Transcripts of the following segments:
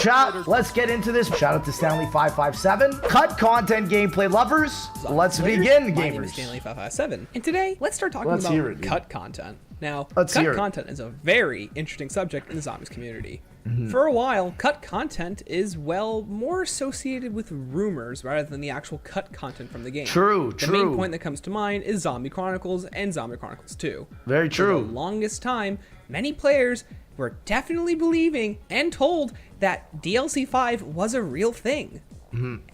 Chat, let's get into this. Shout out to Stanley557. Cut content gameplay lovers. Let's begin, My name gamers. is Stanley557, and today let's start talking Let's hear it, about dude. cut content. Now, Let's hear cut it. content is a very interesting subject in the zombies community. Mm-hmm. For a while, cut content is, well, more associated with rumors rather than the actual cut content from the game. True, The true. main point that comes to mind is Zombie Chronicles and Zombie Chronicles 2. Very For true. the longest time, many players were definitely believing and told that DLC 5 was a real thing.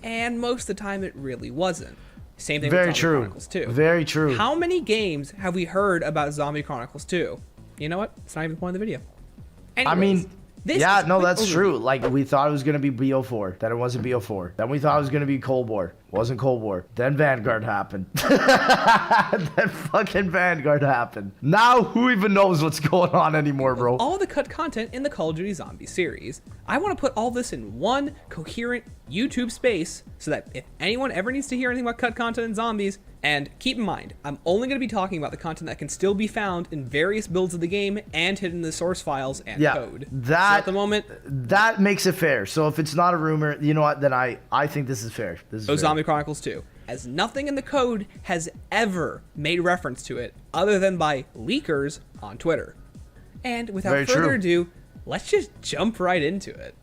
And most of the time, it really wasn't. Same thing Very with Zombie true. Chronicles 2. Very true. How many games have we heard about Zombie Chronicles 2? You know what? It's not even the point of the video. I Anyways, mean, this yeah, is a no, quick that's overview. true. Like, we thought it was going to be BO4. Then it wasn't BO4. Then we thought it was going to be Cold War. Wasn't Cold War. Then Vanguard happened. Then fucking Vanguard happened. Now, who even knows what's going on anymore, bro? All the cut content in the Call of Duty Zombies series. I want to put all this in one coherent YouTube space so that if anyone ever needs to hear anything about cut content in zombies, and keep in mind, I'm only going to be talking about the content that can still be found in various builds of the game and hidden in the source files and Yeah, code. So that at the moment, that makes it fair. So if it's not a rumor, you know what? Then I think this is fair. This is fair. Zombie Chronicles 2, as nothing in the code has ever made reference to it other than by leakers on Twitter. And without Very further true. ado, let's just jump right into it.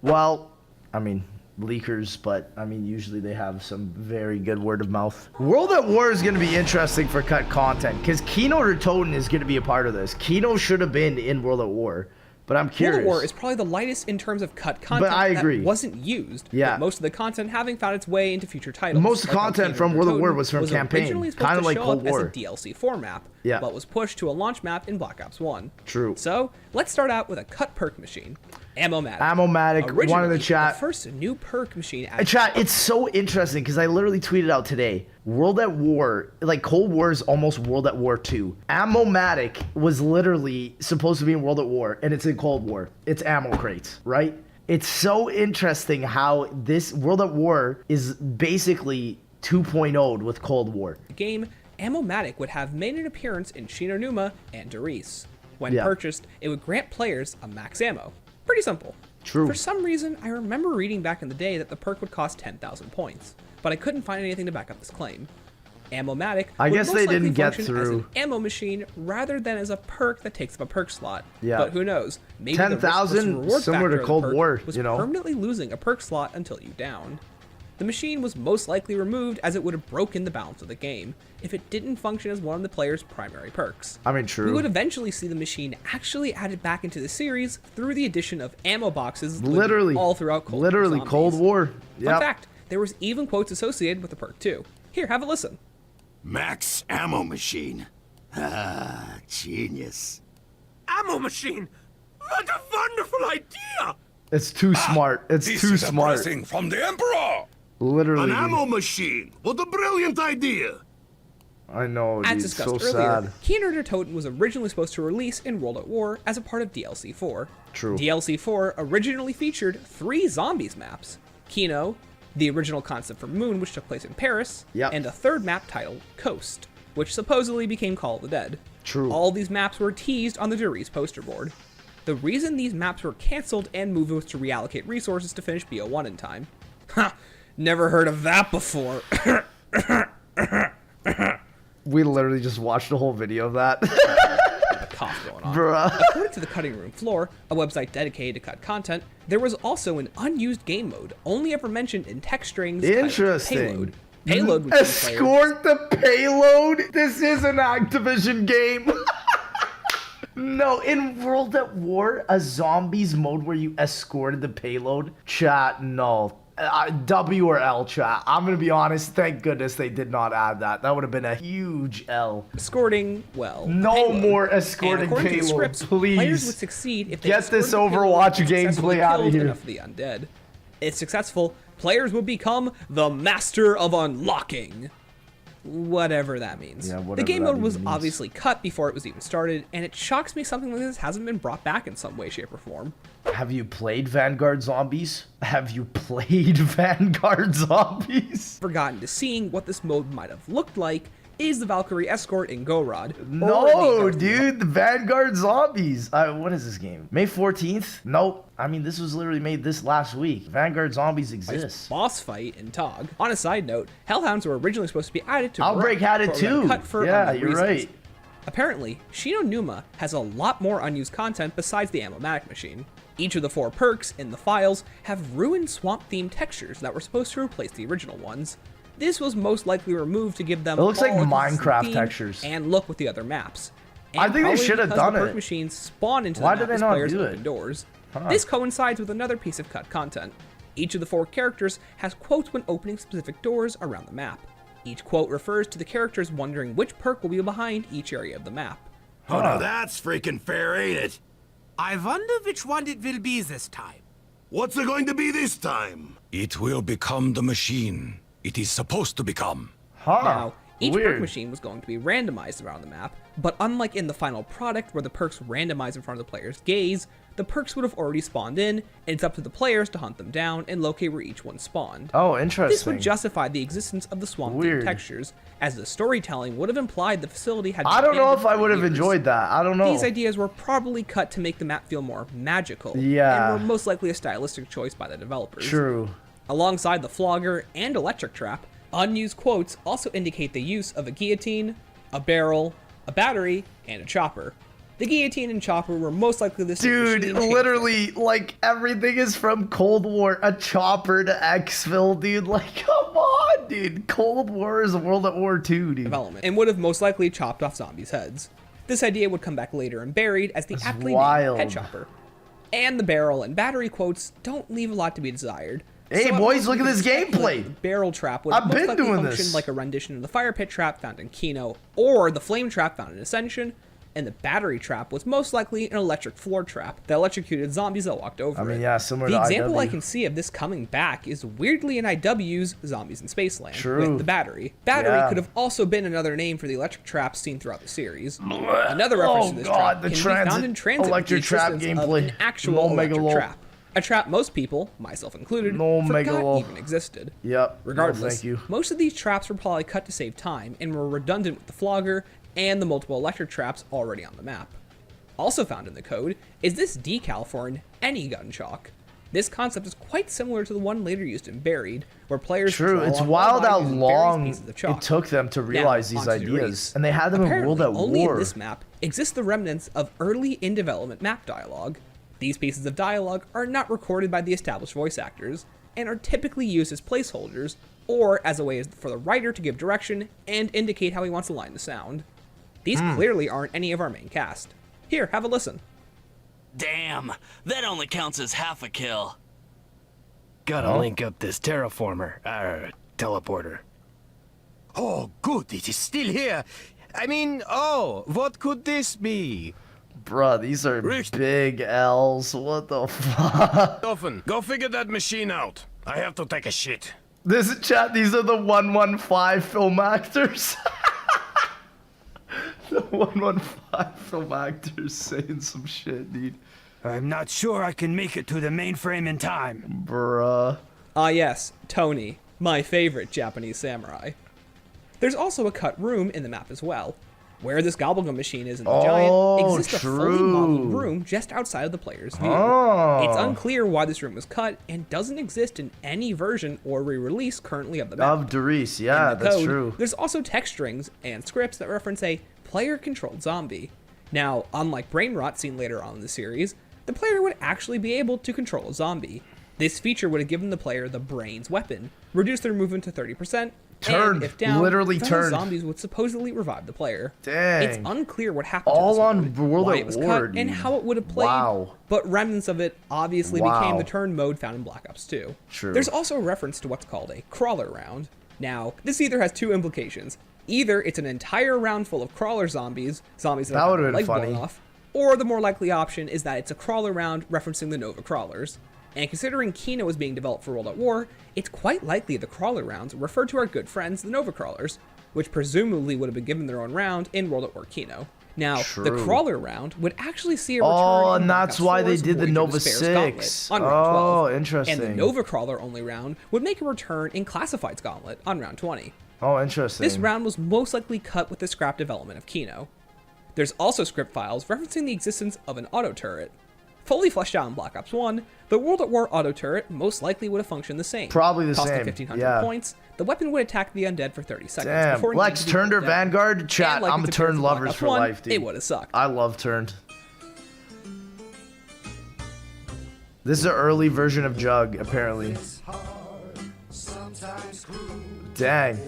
Well, I mean, leakers, but I mean, usually they have some very good word of mouth. World at War is going to be interesting for cut content because Kino or Toten is going to be a part of this. Kino should have been in World at War, but I'm curious. World at War is probably the lightest in terms of cut content I agree. that wasn't used. Yeah. With most of the content having found its way into future titles. Most of the like how content Kino from or World at War Toten was from campaign, originally supposed kinda to like show Cold up War. as a DLC 4 map, Yeah. but was pushed to a launch map in Black Ops 1. True. So, let's start out with a cut perk machine. Ammo-matic. Ammo-matic, one in the Originally, chat. The first new perk machine added. Chat, it's so interesting because I literally tweeted out today. World at War, like Cold War is almost World at War 2. Ammo-matic was literally supposed to be in World at War, and it's in Cold War. It's ammo crates, right? It's so interesting how this World at War is basically 2.0'd with Cold War. Game, Ammo-matic would have made an appearance in Shinonuma and Doris. When Yeah. purchased, it would grant players a max ammo. Pretty simple. True. For some reason, I remember reading back in the day that the perk would cost 10,000 points, but I couldn't find anything to back up this claim. Ammo-matic I would guess most they likely didn't get function as through. an ammo machine rather than as a perk that takes up a perk slot. Yeah. But who knows? Maybe the risk 10,000, versus reward similar to factor of the Cold perk War, was you know? permanently losing a perk slot until you downed. The machine was most likely removed as it would have broken the balance of the game if it didn't function as one of the player's primary perks. I mean, We true. would eventually see the machine actually added back into the series through the addition of ammo boxes Literally. all throughout Cold Literally, War Cold Zombies. War. Fun Yep. fact, there was even quotes associated with the perk too. Here, have a listen. Max ammo machine. Ah, genius. Ammo machine! What a wonderful idea! It's too smart. It's This too is a smart. blessing from the Emperor. Literally. An ammo machine. What a brilliant idea. I know, As dude. discussed So earlier, sad. Kino or Toten was originally supposed to release in World at War as a part of DLC 4. True. DLC 4 originally featured 3 zombies maps. Kino, the original concept for Moon, which took place in Paris, Yep. and a third map titled Coast, which supposedly became Call of the Dead. True. All these maps were teased on the Doris poster board. The reason these maps were cancelled and moved was to reallocate resources to finish BO1 in time. Ha! Never heard of that before. We literally just watched a whole video of that. A cough going on. Bruh. According to the Cutting Room Floor, a website dedicated to cut content, there was also an unused game mode, only ever mentioned in text strings. titled Interesting. Payload. Payload would give players- Escort the payload? This is an Activision game. No, in World at War, a zombies mode where you escorted the payload? Chat, no. W or L, chat. I'm going to be honest. Thank goodness they did not add that. That would have been a huge L. escorting, well, No payload. more And escorting according to the payload, scripts, please. Players would succeed if they Get this escorted the payload Overwatch and successfully gameplay outta killed here. enough of the undead. If successful, players would become the Master of Unlocking. Whatever that means. Yeah, the whatever game that mode was even means. obviously cut before it was even started, and it shocks me something like this hasn't been brought back in some way, shape, or form. Have you played Vanguard Zombies? Have you played Vanguard Zombies? Forgotten to seeing what this mode might have looked like is the Valkyrie Escort in Gorod. No, dude, the Vanguard Zombies. What is this game? May 14th? Nope. I mean, this was literally made this last week. Vanguard Zombies exists. Boss fight in Tog. On a side note, Hellhounds were originally supposed to be added to Outbreak had it too. Yeah, you're right. Apparently, Shino Numa has a lot more unused content besides the Ammo-Matic machine. Each of the 4 perks in the files have ruined swamp-themed textures that were supposed to replace the original ones. This was most likely removed to give them it looks like all Minecraft textures and look with the other maps. And I think they should have done the it. perk machines spawn into Why the map did they as not players do open it? doors. This coincides with another piece of cut content. Each of the 4 characters has quotes when opening specific doors around the map. Each quote refers to the characters wondering which perk will be behind each area of the map. Oh, now that's freaking fair, ain't it? I wonder which one it will be this time. What's it going to be this time? It will become the machine it is supposed to become. Now, each perk weird. machine was going to be randomized around the map, but unlike in the final product where the perks randomize in front of the player's gaze, the perks would have already spawned in, and it's up to the players to hunt them down and locate where each one spawned. Oh, interesting. This would justify the existence of the swamp-themed textures, as the storytelling would have implied the facility had been I don't know abandoned if I for would have years. enjoyed that. I don't know. These ideas were probably cut to make the map feel more magical, Yeah. and were most likely a stylistic choice by the developers. True. Alongside the flogger and electric trap, unused quotes also indicate the use of a guillotine, a barrel, a battery, and a chopper. The guillotine and chopper were most likely the same Dude, machine change literally, like, everything is from Cold War. A chopper to Xville, dude. Like, come on, dude. Cold War is World at War 2, dude. development, and would have most likely chopped off zombies' heads. This idea would come back later and buried as the aptly wild. named head chopper. And the barrel and battery quotes don't leave a lot to be desired. Hey, at boys, most, look we at can this speculate gameplay. The barrel trap would I've most been likely doing function this. like a rendition of the fire pit trap found in Kino, or the flame trap found in Ascension, and the battery trap was most likely an electric floor trap that electrocuted zombies that walked over I mean, it. yeah, similar the to example IW. I can see of this coming back is weirdly in IW's Zombies in Spaceland True. with the battery. Battery Yeah. could have also been another name for the electric traps seen throughout the series. Another reference to this trap the can be found in Transit with the electric trap existence of gameplay. an actual No electric Megalo. trap. A trap most people, myself included, No forgot Megalo. even existed. Yep. Regardless, No, thank you. most of these traps were probably cut to save time and were redundant with the flogger and the multiple electric traps already on the map. Also found in the code is this decal for an any gun chalk. This concept is quite similar to the one later used in Buried, where players True, draw it's on wild wall how lines using various long pieces of chalk. it took them to realize these onto ideas. Degrees. And they had them in Apparently, World at only War. in this map exist the remnants of early in-development map dialogue. These pieces of dialogue are not recorded by the established voice actors, and are typically used as placeholders, or as a way for the writer to give direction and indicate how he wants the line to sound. These clearly aren't any of our main cast. Here, have a listen. Damn, that only counts as half a kill. Gotta link up this terraformer, teleporter. Oh, good, it is still here. I mean, oh, what could this be? Bruh, these are Richt. big L's. What the fuck? Toten, go figure that machine out. I have to take a shit. This is chat. These are the 115 film actors. The 115 film actors saying some shit, dude. I'm not sure I can make it to the mainframe in time. Bruh. Ah yes, Tony, my favorite Japanese samurai. There's also a cut room in the map as well. Where this gobblegum machine is in the giant, exists a fully modeled true. room just outside of the player's view. Oh. It's unclear why this room was cut and doesn't exist in any version or re-release currently of the map. Of Doris, yeah, In the that's code, true. There's also text strings and scripts that reference a player-controlled zombie. Now, unlike brain rot seen later on in the series, the player would actually be able to control a zombie. This feature would have given the player the brain's weapon, reduced their movement to 30%, Turned, and if down, literally fellow turned. zombies would supposedly revive the player. Dang. It's unclear what happened All to this on mode, World why at it was War, cut, and dude. how it would have played, Wow. but remnants of it obviously Wow. became the turn mode found in Black Ops 2. True. There's also a reference to what's called a crawler round. Now, this either has two implications. Either it's an entire round full of crawler zombies that That have would've their been legs funny. blown off, or the more likely option is that it's a crawler round referencing the Nova crawlers. And considering Kino is being developed for World at War, it's quite likely the crawler rounds refer to our good friends, the Nova crawlers, which presumably would have been given their own round in World at War Kino. Now, the True. crawler round would actually see a return Oh, in and Black that's Ops why they 4's did the Voyage of Nova Despair's 6. Gauntlet on round 12. Oh, And the interesting. Nova Crawler only round would make a return in Classified's Gauntlet on round 20. Oh, interesting. This round was most likely cut with the scrap development of Kino. There's also script files referencing the existence of an auto turret. Fully fleshed out in Black Ops 1, the World at War auto turret most likely would have functioned the same. Probably the Costing same. 1,500 Yeah. points, the weapon would attack the undead for 30 seconds. Damn. Before Lex, needing to be Turned or put down. Vanguard? Chat, And like I'm a it's appeared Turned for Black lovers Ops for 1, life, dude. It would have sucked. I love Turned. This is an early version of Jug, apparently. Dang.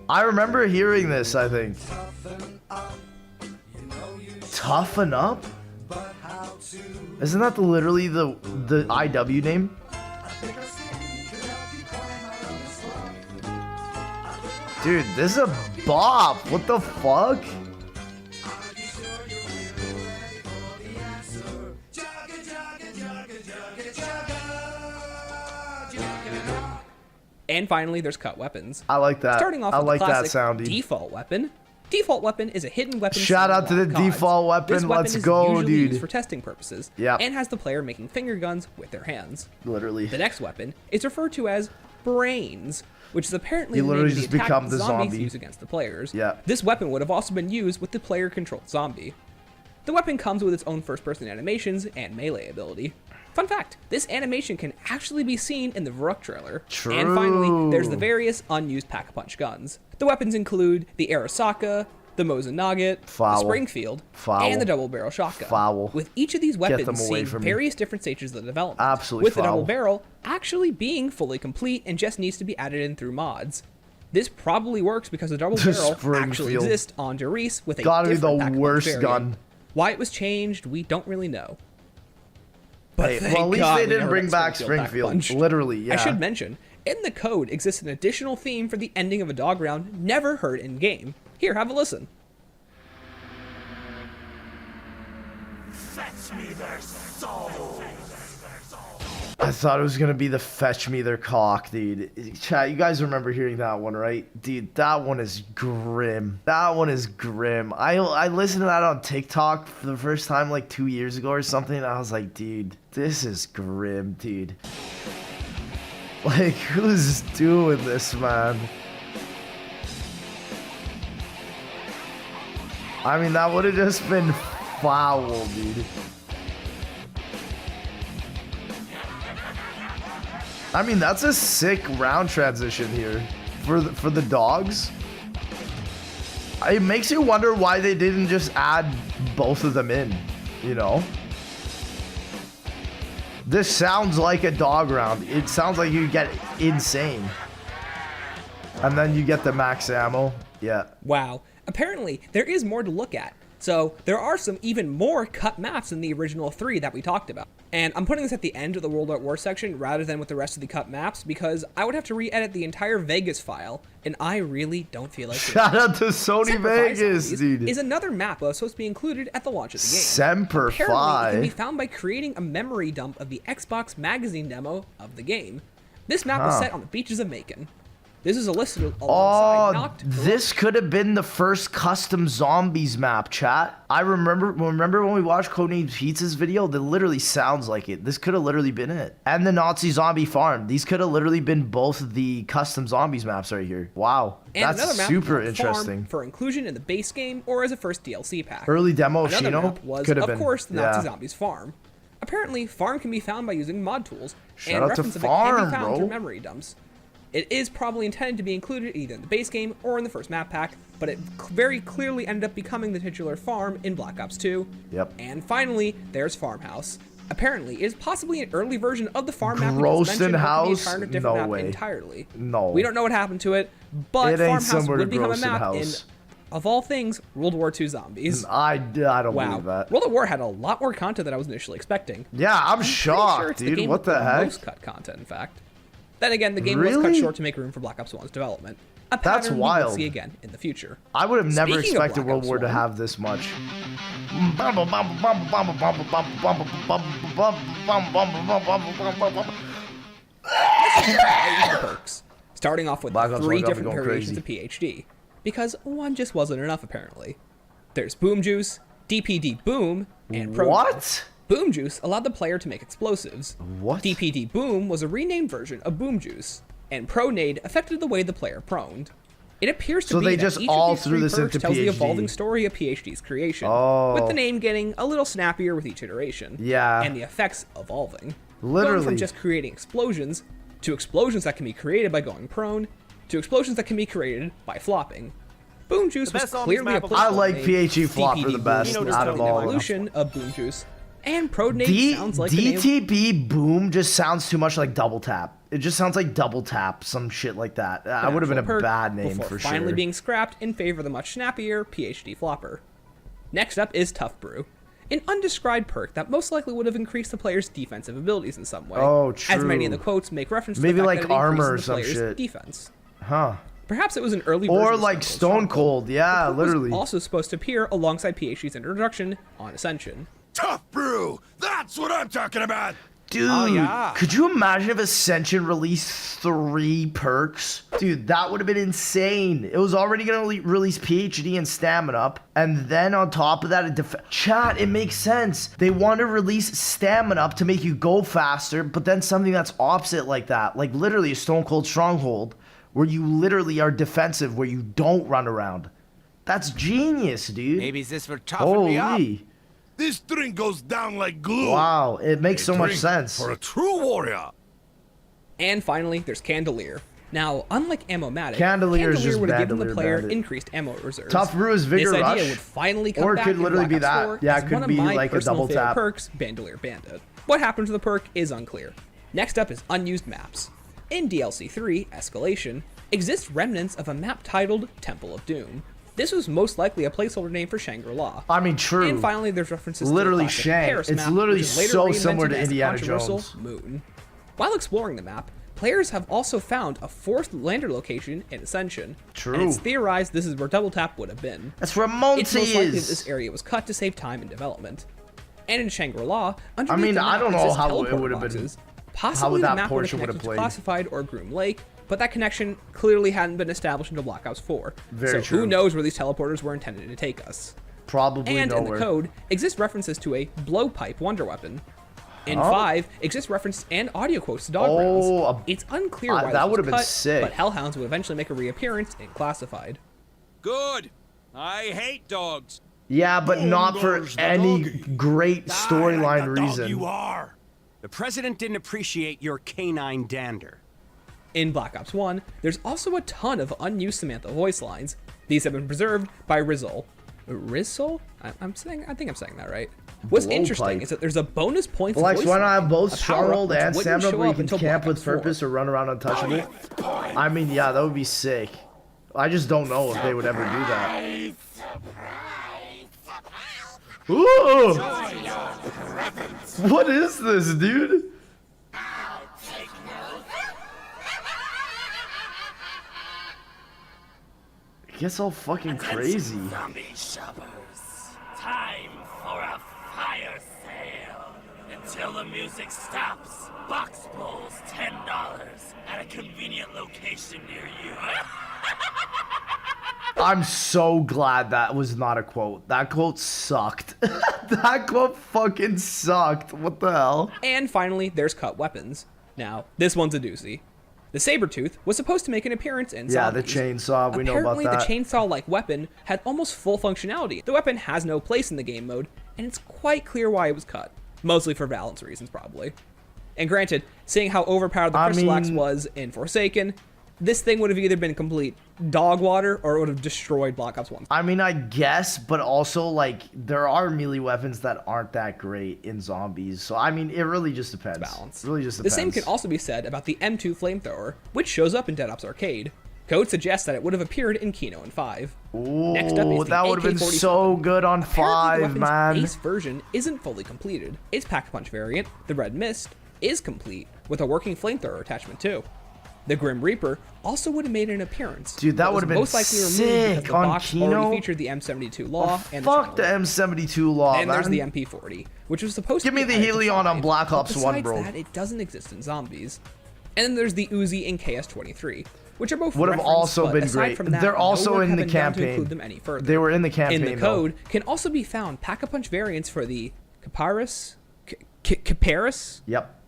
I remember hearing this, I think. Toughen Up? Isn't that literally the IW name? Dude, this is a bop. What the fuck? And finally, there's cut weapons. I like that. Starting off I with like the that classic sound. default weapon. Default weapon is a hidden weapon. Shout seen in out to the Black Ops. default weapon. This weapon Let's is go, usually dude. used for testing purposes. Yep. And has the player making finger guns with their hands. Literally. The next weapon is referred to as brains, which is apparently You the literally name of just the attack become the the zombies zombie. use against the players. Yeah. This weapon would have also been used with the player-controlled zombie. The weapon comes with its own first-person animations and melee ability. Fun fact, this animation can actually be seen in the Varuk trailer. True. And finally, there's the various unused pack-a-punch guns. The weapons include the Arasaka, the Mosin Nugget, the Foul. Springfield, Foul. and the double-barrel shotgun. Foul. With each of these them weapons away seeing from me. various different stages of the development. Absolutely With the foul. double barrel actually being fully complete and just needs to be added in through mods. This probably works because the double barrel actually Springfield. exists on Doris with a Gotta be different the pack-a-punch worst variant. gun. Why it was changed, we don't really know. But Hey, thank well, at least God they we didn't never bring got back Springfield Springfield. Pack-a-Punch. Literally, yeah. I should mention, in the code exists an additional theme for the ending of a dog round never heard in game. Here, have a listen. Fetch me their souls. I thought it was gonna be the fetch me their cock, dude. Chat, you guys remember hearing that one, right? Dude, that one is grim. That one is grim. I listened to that on TikTok for the first time like 2 years ago or something, and I was like, dude, this is grim, dude. Like, who's doing this, man? I mean, that would have just been foul, dude. I mean, that's a sick round transition here for the dogs. It makes you wonder why they didn't just add both of them in, you know? This sounds like a dog round. It sounds like you get insane. And then you get the max ammo. Yeah. Wow. Apparently, there is more to look at. So, there are some even more cut maps in the original 3 that we talked about. And I'm putting this at the end of the World at War section rather than with the rest of the cut maps because I would have to re-edit the entire Vegas file, and I really don't feel like it. Shout out to Sony Semper Fi Vegas, Zombies dude. is another map that was supposed to be included at the launch of the game. Semper Apparently, it can be Fi. found by creating a memory dump of the Xbox magazine demo of the game. This map was set on the beaches of Macon. This is a list alongside Oh, Noct, this could have been the first custom zombies map, chat. I remember when we watched Codenamed Pizza's video, that literally sounds like it. This could have literally been it. And the Nazi zombie farm. These could have literally been both of the custom zombies maps right here. Wow. and That's another map super called Farm interesting. for inclusion in the base game or as a first DLC pack. Early demo of Another Kino map was, could have of been. course, the Nazi yeah. Zombies Farm. Apparently, Farm can be found by using mod tools, Shout and out to reference of it can Farm, be found bro. through memory dumps. It is probably intended to be included either in the base game or in the first map pack, but it very clearly ended up becoming the titular farm in Black Ops 2. Yep. And finally, there's Farmhouse. Apparently, it is possibly an early version of the farm map we Groston just mentioned, but House? the entire different No map way. entirely. No. We don't know what happened to it, but It ain't Farmhouse somewhere to would become a Groston map House. in, of all things, World War II zombies. I don't Wow. believe that. World at War had a lot more content than I was initially expecting. Yeah, I'm Pretty shocked, sure it's the dude. game What with the heck? most cut content, in fact. Then again, the game was Really? cut short to make room for Black Ops 1's development. A That's pattern we wild. will see again in the future. I would have never Speaking of expected Black World Ops War to 1, have this much. The perks. Starting off with Black Ops 3 1 got me different going variations of PhD. Because one just wasn't enough, apparently. There's Boom Juice, DPD Boom, and Pro. What? Boom Juice allowed the player to make explosives. What? DPD Boom was a renamed version of Boom Juice. and pronade affected the way the player proned. It appears to So be they that just each all of these threw 3 this perks into tells the PhD. evolving story of PhD's creation, Oh. with the name getting a little snappier with each iteration, Yeah. and the effects evolving. Going Literally. from just creating explosions, to explosions that can be created by going prone, to explosions that can be created by flopping. Boom Juice was best zombies clearly a map of all I placeholder like name. PhD Flopper DPD the best Boom out of was all an of them. evolution of Boom Juice. And Pronade sounds like the name. DTB Boom just sounds too much like Double Tap. It just sounds like Double Tap, some shit like that. That would have been a perk bad name before for sure. finally being scrapped in favor of the much snappier PhD Flopper. Next up is Tough Brew, an undescribed perk that most likely would have increased the player's defensive abilities in some way. Oh, As many of true. the quotes make reference to Maybe the fact like that it armor or increases the some player's shit. defense. Huh. Perhaps it was an early version Or of like Stone Cold. Yeah, The perk was literally. also supposed to appear alongside PhD's introduction on Ascension. Tough brew! That's what I'm talking about! Dude, yeah. could you imagine if Ascension released 3 perks? Dude, that would have been insane. It was already going to release PhD and Stamina Up, and then on top of that, Chat, it makes sense. They want to release Stamina Up to make you go faster, but then something that's opposite like that, like literally a Stone Cold Stronghold, where you literally are defensive, where you don't run around. That's genius, dude. Maybe this will toughen me up. Holy. This drink goes down like glue! Wow, it makes so much Drink sense. For a true warrior! And finally, there's Candelier. Now, unlike Ammo-Matic, Candelier is just would have given the Bandolier player Bandit. increased ammo reserves. Tough Brew is Vigor This idea Rush. would finally come Or it back could in literally Black be Ops that. 4 Yeah, as it could one of be my like a personal double favorite tap. perks, Bandolier Bandit. What happened to the perk is unclear. Next up is Unused Maps. In DLC 3, Escalation, exist remnants of a map titled Temple of Doom. This was most likely a placeholder name for Shangri-La. I mean, true. And finally, there's references Literally to the classic Shang. Paris It's map, literally which is later so similar reinvented to as the Indiana controversial Jones. Moon. While exploring the map, players have also found a 4th lander location in Ascension. True. And it's theorized this is where Double Tap would have been. That's where Monty It's most likely that is. this area was cut to save time in development. And in Shangri-La, underneath mean, the I map don't know exist how it teleport would have been- boxes. Possibly that the map would have portion would have connected to played. Classified or Groom Lake, but that connection clearly hadn't been established until Black Ops 4. Very so true. who knows where these teleporters were intended to take us. Probably And in nowhere. the code exist references to a blowpipe wonder weapon. In 5 exists reference and audio quotes to dog Oh, rounds. It's unclear why that this was would've been cut, sick. but Hellhounds would eventually make a reappearance in Classified. Good. I hate dogs. Yeah, but not for goes the any doggy. great storyline The dog reason. you are! The president didn't appreciate your canine dander. In Black Ops 1, there's also a ton of unused Samantha voice lines. These have been preserved by Rizzle. Rizzle? I think I'm saying that right. What's interesting Blowpipe. is that there's a bonus points Flex, voice why not line, have both a power-up Stronghold which and wouldn't Stamina show where you up can until camp Black with Ops 4. purpose or run around untouchable? I mean, yeah, that would be sick. I just don't know if they would ever do that. Ooh! What is this, dude? It gets all fucking crazy. Zombie shoppers. Time for a fire sale. Until the music stops. Box bowls $10 at a convenient location near you. I'm so glad that was not a quote. That quote sucked. That quote fucking sucked. What the hell? And finally, there's cut weapons. Now, this one's a doozy. The Sabretooth was supposed to make an appearance in Yeah, the Zombies. chainsaw, we know about Apparently, that. the chainsaw-like weapon had almost full functionality. The weapon has no place in the game mode, and it's quite clear why it was cut. Mostly for balance reasons, probably. And granted, seeing how overpowered the Crystal Axe was in Forsaken, this thing would have either been complete dog water or it would have destroyed Black Ops 1. I mean, I guess, but also, like, there are melee weapons that aren't that great in Zombies. So, I mean, it really just depends. Balance. It really just The depends. same can also be said about the M2 flamethrower, which shows up in Dead Ops Arcade. Code suggests that it would have appeared in Kino in 5. Next up is Ooh, the that would have been AK-47. so good on Apparently, the 5, weapon's man. base version isn't fully completed. Its Pack-a-Punch variant, the Red Mist, is complete, with a working flamethrower attachment too. The Grim Reaper also would have made an appearance. Dude, that but was would have been most likely removed sick because the on box Kino. already featured the M72 Law and Fuck the Channel. M72 law, And man. there's the MP40, which was supposed Give to me be the added to Helion on 5, Black but Ops 1, bro. Besides that, it doesn't exist in Zombies. And then there's the Uzi and KS-23, which are both Would have referenced, also but been aside great. from that, They're no also work in have the been done to campaign. include them any further. They were in the campaign, In the code can also be found Pack-a-Punch variants for the Caparis? Yep.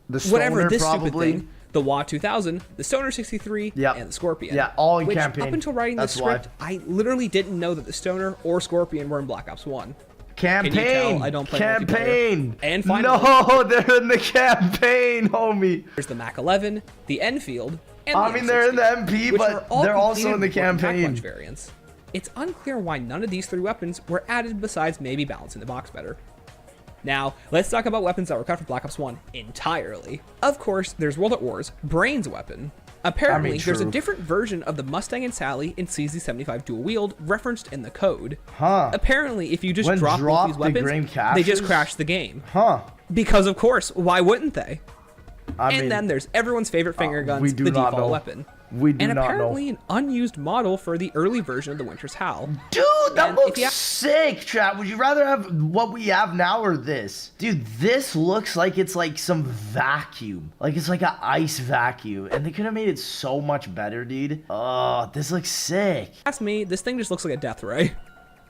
The Whatever, Stoner, this probably. stupid thing, the WA 2000, the Stoner 63, Yep. and the Scorpion. Yeah, all in which, campaign. Up until writing this That's why. script, I literally didn't know that the Stoner or Scorpion were in Black Ops 1. Campaign. Can you tell I don't play campaign. multiplayer? And finally, No, they're in the campaign, homie. there's the Mac 11, the Enfield, and I the mean, M60, they're in the MP, which but are all they're also completed in the with pack campaign. punch variants. It's unclear why none of these 3 weapons were added besides maybe balancing the box better. Now, let's talk about weapons that were cut from Black Ops 1 entirely. Of course, there's World at War's Brains weapon. Apparently, there's a true. different version of the Mustang and Sally in CZ75 dual wield referenced in the code. Huh. Apparently, if you just When drop both drop these the weapons, green they just captures? crash the game. Huh. Because of course, why wouldn't they? I And mean, then there's everyone's favorite finger guns, we do the not default know. weapon. We do and not know. apparently an unused model for the early version of the Winter's Howl. dude, that And looks if you- sick, chat. Would you rather have what we have now or this? Dude, this looks like it's like some vacuum. Like it's like an ice vacuum. And they could have made it so much better, dude. Oh, this looks sick. Ask me, this thing just looks like a death ray.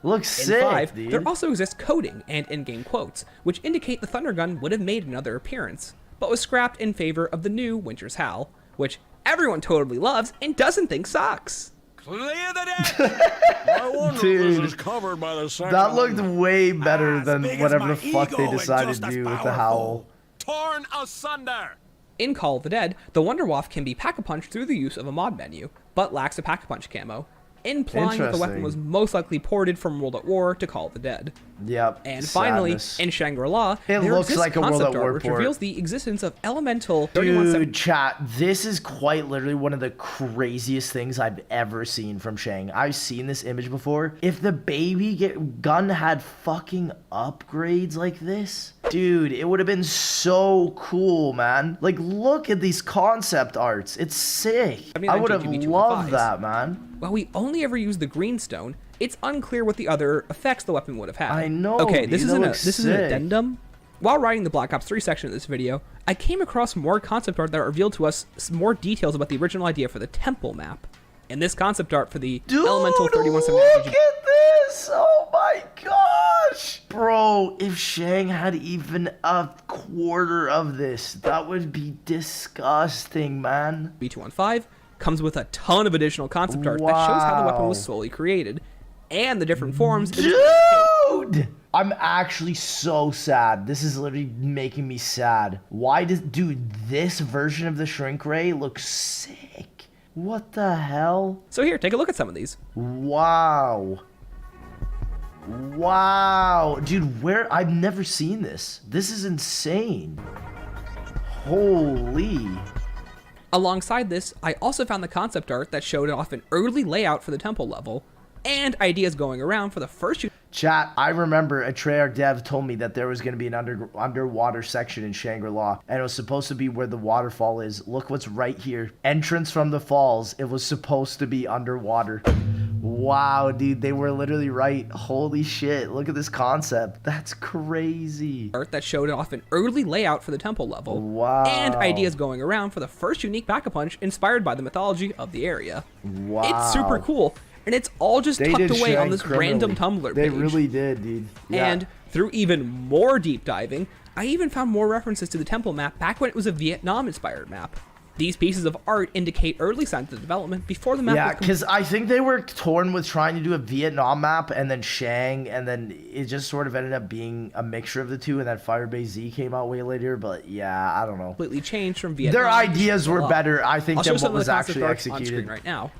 Looks In sick, 5, dude. there also exists coding and in-game quotes, which indicate the Thunder Gun would have made another appearance, but was scrapped in favor of the new Winter's Howl, which everyone totally loves and doesn't think sucks. Clear the deck! I wonder if Dude, this is covered by the second That looked one. way better As than big as whatever my the fuck they ego and decided just to as do with the powerful. howl. Torn asunder. In Call of the Dead, the Wunderwaffe can be pack-a-punch through the use of a mod menu, but lacks a pack-a-punch camo, implying that the weapon Interesting. was most likely ported from World at War to Call of the Dead. Yep. And finally, sadness. in Shangri-La, It there looks exists like a World concept at art War which port. reveals the existence of elemental Dude, 3170. chat, this is quite literally one of the craziest things I've ever seen from Shang. I've seen this image before. If the baby gun had fucking upgrades like this, dude, it would have been so cool, man. Like, look at these concept arts. It's sick. I mean, I on would have GGB loved 215s. that, man. While we only ever use the greenstone, it's unclear what the other effects the weapon would have had. I know, Okay, dude, this that is looks an sick. addendum. While writing the Black Ops 3 section of this video, I came across more concept art that revealed to us more details about the original idea for the temple map. And this concept art for the Dude, elemental 3170 look RPG. at this! Oh my gosh! Bro, if Shang had even a quarter of this, that would be disgusting, man. B215 comes with a ton of additional concept art that shows how the weapon was slowly created, and the different forms. Dude! I'm actually so sad. This is literally making me sad. Why does... Dude, this version of the Shrink Ray looks sick. What the hell? So here, take a look at some of these. Wow. Wow. Dude, where... I've never seen this. This is insane. Holy... Alongside this, I also found the concept art that showed off an early layout for the temple level, and ideas going around for the first Chat, I remember a Treyarch dev told me that there was going to be an underwater section in Shangri-La, and it was supposed to be where the waterfall is. Look what's right here. Entrance from the falls. It was supposed to be underwater. Wow, dude, they were literally right. Holy shit, look at this concept. That's crazy. art that showed off an early layout for the temple level, Wow. and ideas going around for the first unique pack-a-punch inspired by the mythology of the area. Wow. It's super cool, and it's all just They tucked did away on Shang this criminally. random Tumblr They page. really did, dude. Yeah. And through even more deep diving, I even found more references to the temple map back when it was a Vietnam-inspired map. These pieces of art indicate early signs of development before the map Yeah, was because I think they were torn with trying to do a Vietnam map and then Shang, and then it just sort of ended up being a mixture of the two, and then Firebase Z came out way later, but yeah, I don't know. completely changed from Vietnam. Their ideas were Shangri-La. better, I think, I'll show than some what of the was concept actually art on screen executed. right now.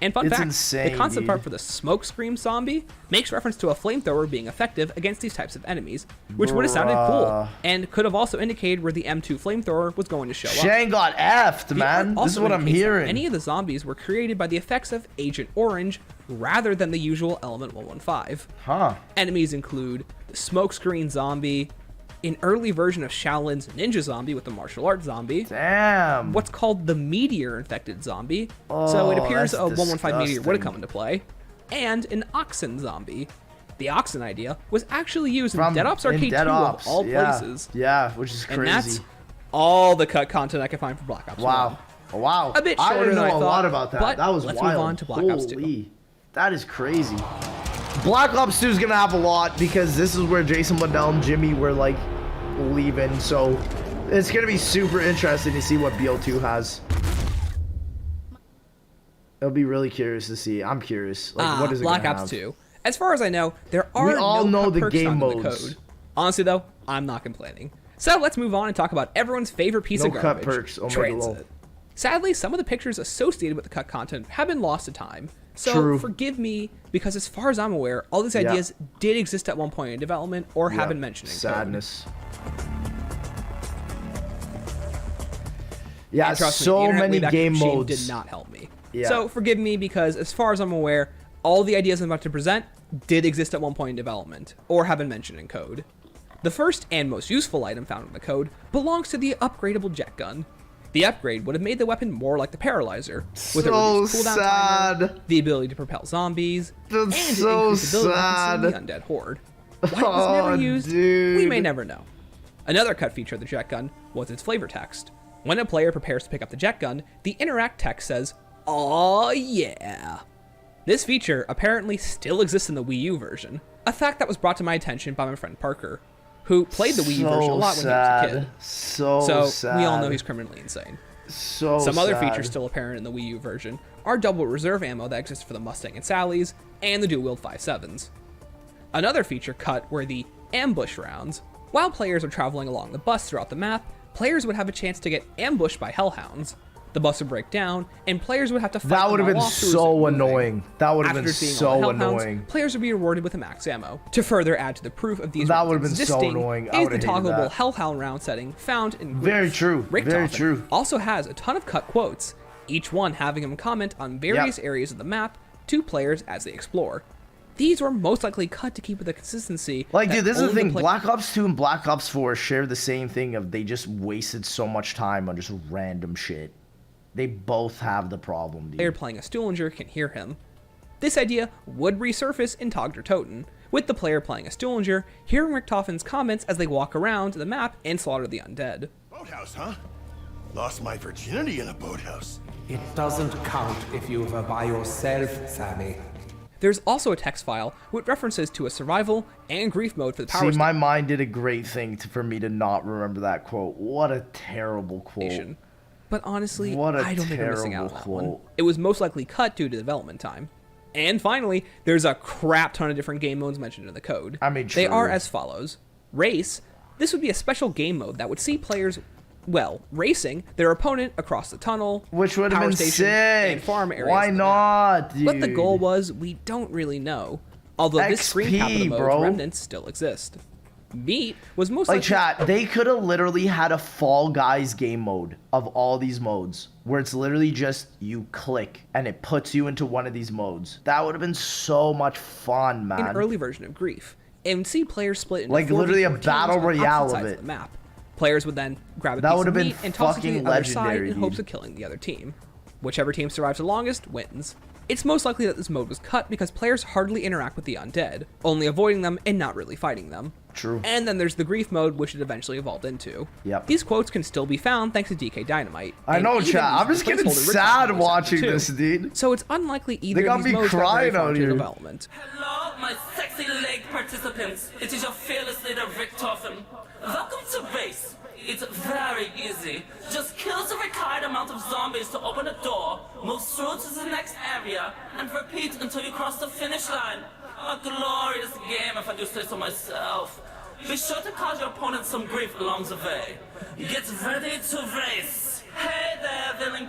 And fun It's fact, insane, the concept dude. art for the smoke scream zombie makes reference to a flamethrower being effective against these types of enemies, which would have sounded cool, Bruh. and could have also indicated where the M2 flamethrower was going to show up. Shang got effed, The man. art This is also what I'm indicates that hearing. Any of the zombies were created by the effects of Agent Orange rather than the usual Element 115. Huh. Enemies include the smokescreen zombie, an early version of Shaolin's ninja zombie with the martial arts zombie, Damn. what's called the meteor infected zombie, so it Oh, appears that's a 115 meteor would disgusting. have come into play, and an oxen zombie. The oxen idea was actually used in Dead Ops Arcade 2 Dead Ops, of all yeah. places. Yeah, which is crazy. And that's all the cut content I could find for Black Ops 1. Wow. Wow. A bit I shorter didn't know than I a thought, lot about that. but That was let's move wild. on to Black Ops 2. Holy. That is crazy. Black Ops 2 is going to have a lot because this is where Jason Waddell and Jimmy were like leaving. So It's gonna be super interesting to see what BO2 has. It'll be really curious to see. I'm curious. Like, what is it Black gonna Ops have? 2. As far as I know, there are We all no know cut the perks game found in the modes. code. Honestly, though, I'm not complaining. So let's move on and talk about everyone's favorite piece No of cut garbage, perks. Oh my Transit. God. Sadly, some of the pictures associated with the cut content have been lost to time. So True. forgive me, because as far as I'm aware, all these ideas did exist at one point in development or have been mentioned in code. Sadness. Yeah, And trust me, the so internet many Wayback game Machine modes. did not help me. Yeah. So forgive me, because as far as I'm aware, all the ideas I'm about to present did exist at one point in development or have been mentioned in code. The first and most useful item found in the code belongs to the upgradable jet gun. The upgrade would have made the weapon more like the Paralyzer, with a So reduced cooldown sad. timer, the ability to propel zombies, That's and so increase ability to sad. consume the undead horde. Why it was never Oh, used, we dude. may never know. Another cut feature of the jet gun was its flavor text. When a player prepares to pick up the jet gun, the interact text says, "Aw yeah." This feature apparently still exists in the Wii U version, a fact that was brought to my attention by my friend Parker, who played the Wii U version a lot when he was a kid. So sad. We all know he's criminally insane. So Some other sad. features still apparent in the Wii U version are double reserve ammo that exists for the Mustang and Sally's, and the dual-wield 5.7s. Another feature cut were the ambush rounds. While players are traveling along the bus throughout the map, players would have a chance to get ambushed by hellhounds. The bus would break down, and players would have to fight That would them have been while walkthroughs so were moving. annoying. That would have After been seeing all so the hellhounds, annoying. players would be rewarded with a max ammo. To further add to the proof of these That rounds would have been so existing annoying. I is would the have hated toggleable that. hellhound round setting found in Very Glyph. true. Very Richtofen true. also has a ton of cut quotes, each one having him comment on various areas of the map to players as they explore. These were most likely cut to keep with the consistency. Like, that dude, this is the only thing. play- Black Ops 2 and Black Ops 4 share the same thing of they just wasted so much time on just random shit. They both have the problem, dude. player playing a Stuhlinger can hear him. This idea would resurface in Togder Toten, with the player playing a Stuhlinger hearing Richtofen's comments as they walk around the map and slaughter the undead. Boathouse, huh? Lost my virginity in a boathouse. It doesn't count if you were by yourself, Sammy. There's also a text file with references to a survival and grief mode for the power See, my mind did a great thing for me to not remember that quote. What a terrible quote. station. But honestly, What a I don't think I'm missing out on terrible that one. quote. It was most likely cut due to development time. And finally, there's a crap ton of different game modes mentioned in the code. I mean, they are true. as follows. Race. This would be a special game mode that would see players, well, racing their opponent across the tunnel, Which would have power been station, sick. and farm areas. Why of the map. not, dude? What the goal was, we don't really know. Although this screen cap of the XP, mode's bro. remnants still exist. Meat was most Like, likely chat, they could have literally had a Fall Guys game mode of all these modes, where it's literally just you click and it puts you into one of these modes. That would have been so much fun, man. an early version of Grief, and see players split into Like, 4v4 literally a teams battle on opposite royale of sides it. The map. Players would then grab a That piece would of have been meat and toss it to the fucking other side legendary, in hopes dude. of killing the other team. Whichever team survives the longest wins. It's most likely that this mode was cut because players hardly interact with the undead, only avoiding them and not really fighting them. True. And then there's the Grief mode, which it eventually evolved into. Yep. These quotes can still be found thanks to DK Dynamite. I and know, even chat. I'm use just the getting placeholder sad Richtofen voice watching actor, too. this, dude. So it's unlikely either got of these me modes got very crying far out into here. development. Hello, my sexy leg participants. It is your fearless leader, Richtofen. Welcome to base. It's very easy. Just kill the required amount of zombies to open a door, move through to the next area, and repeat until you cross the finish line. A glorious game, if I do say so myself. Be sure to cause your opponent some grief along the way. Get ready to race. Hey there, villain.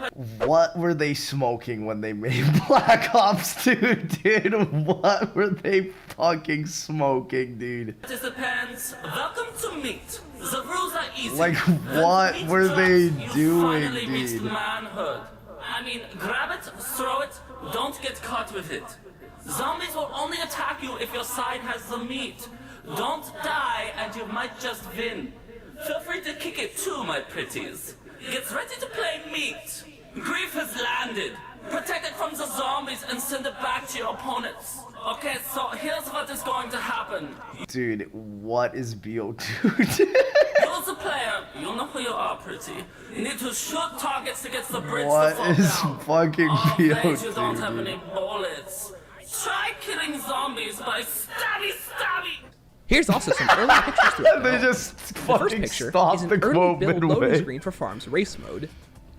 What were they smoking when they made Black Ops 2, dude? What were they fucking smoking, dude? Participants, welcome to meet. The rules are easy. Like, When what meat were drops, they you doing, finally reached dude? manhood. I mean, grab it, throw it, don't get caught with it. Zombies will only attack you if your side has the meat. Don't die and you might just win. Feel free to kick it too, my pretties. Get ready to play meat. Grief has landed. Protect it from the zombies and send it back to your opponents. Okay, so here's what is going to happen. Dude, what is BO2? You're the player. You know who you are, pretty. You need to shoot targets to get the bridge What to fall is down. fucking Oh, BO2, great, you don't have dude? any bullets. Try killing zombies by stabby. Here's also some early pictures to it. They just The first fucking picture stopped is an the early quote build loading midway. screen for Farm's race mode.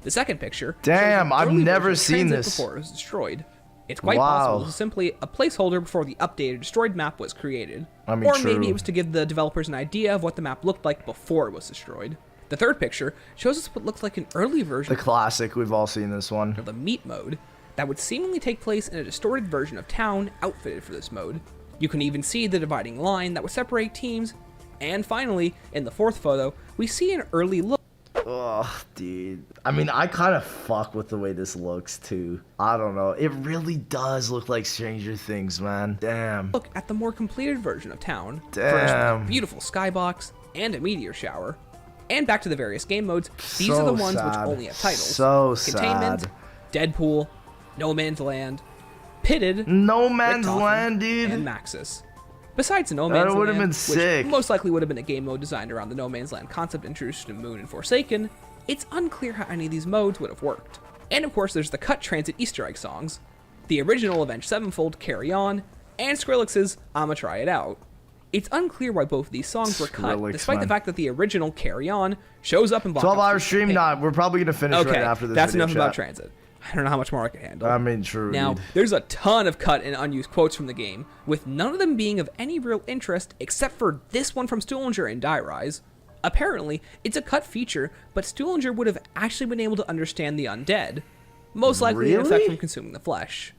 The second picture Damn, shows an I've early never version of seen Transit this. before it was destroyed. It's quite Wow. possible this is simply a placeholder before the updated destroyed map was created. I mean, or true. maybe it was to give the developers an idea of what the map looked like before it was destroyed. The third picture shows us what looks like an early version The classic, we've all seen this one. of the meat mode that would seemingly take place in a distorted version of town outfitted for this mode. You can even see the dividing line that would separate teams. And finally, in the fourth photo, we see an early look Ugh, dude. I mean, I kind of fuck with the way this looks, too. I don't know. It really does look like Stranger Things, man. Damn. at the more completed version of town, Damn. furnished with a beautiful skybox and a meteor shower. And back to the various game modes, these are So the ones which sad. only have titles. So Containment, sad. Deadpool, No Man's Land, Pitted, No Man's Richtofen, Land, dude. and Maxis. Besides No That Man's Land, would've been which sick. most likely would have been a game mode designed around the No Man's Land concept introduced in Moon and Forsaken, it's unclear how any of these modes would have worked. And of course there's the cut Transit Easter egg songs, the original Avenged Sevenfold Carry On, and Skrillex's I'ma Try It Out. It's unclear why both of these songs were cut, Skrillex, despite the man. fact that the original Carry On shows up in Blockbuster 12-hour stream, not. We're probably going to finish Okay, right after this that's video enough about chat. Transit. I don't know how much more I can handle. I mean, true, Now, dude. there's a ton of cut and unused quotes from the game, with none of them being of any real interest except for this one from Stuhlinger in Die Rise. Apparently, it's a cut feature, but Stuhlinger would have actually been able to understand the undead, most likely an effect Really? from consuming the flesh.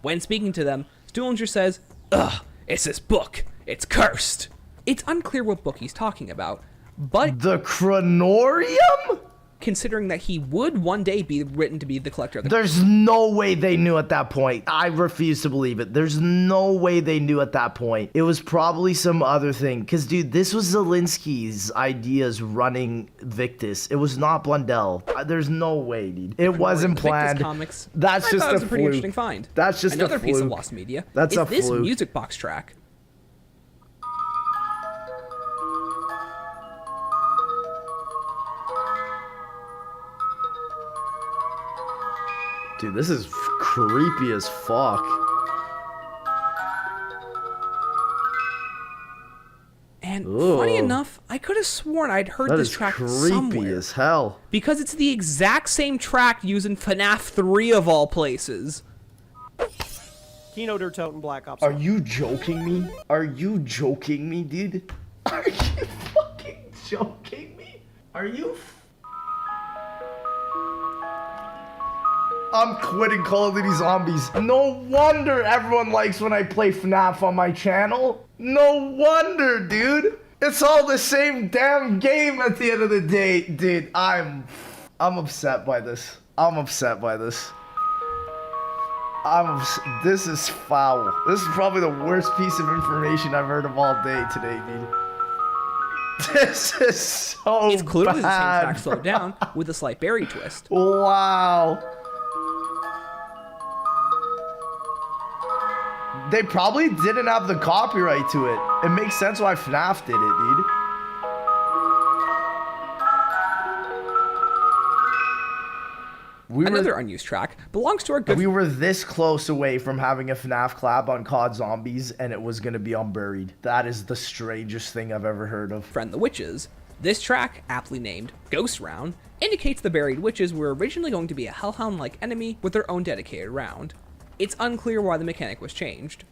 When speaking to them, Stuhlinger says, "Ugh, it's this book. It's cursed." It's unclear what book he's talking about, but The Chronorium? considering that he would one day be written to be the collector of the There's no way they knew at that point. I refuse to believe it. There's no way they knew at that point. It was probably some other thing. Because, dude, this was Zelensky's ideas running Victus. It was not Blundell. There's no way, dude. It wasn't the Victus planned. comics. That's I just thought it was a a pretty fluke. interesting find. That's just another a piece of fluke. lost media. That's is a this fluke. music box track. Dude, this is creepy as fuck. And Ugh. funny enough, I could have sworn I'd heard That this is track creepy somewhere. as hell. Because it's the exact same track used in FNAF 3 of all places. Kino, Toten, Black Ops. Are you joking me? Are you joking me, dude? Are you fucking joking me? Are you? I'm quitting Call of Duty Zombies. No wonder everyone likes when I play FNAF on my channel. No wonder, dude. It's all the same damn game at the end of the day, dude. I'm upset by this. I'm upset by this. This is foul. This is probably the worst piece of information I've heard of all day today, dude. This is so It's clearly the same bad, track slowed down with a slight berry twist. Wow. They probably didn't have the copyright to it. It makes sense why FNAF did it, dude. Another unused track belongs to our good We were this close away from having a FNAF collab on COD Zombies, and it was going to be unburied. That is the strangest thing I've ever heard of. friend the Witches. This track, aptly named Ghost Round, indicates the buried witches were originally going to be a Hellhound-like enemy with their own dedicated round. It's unclear why the mechanic was changed.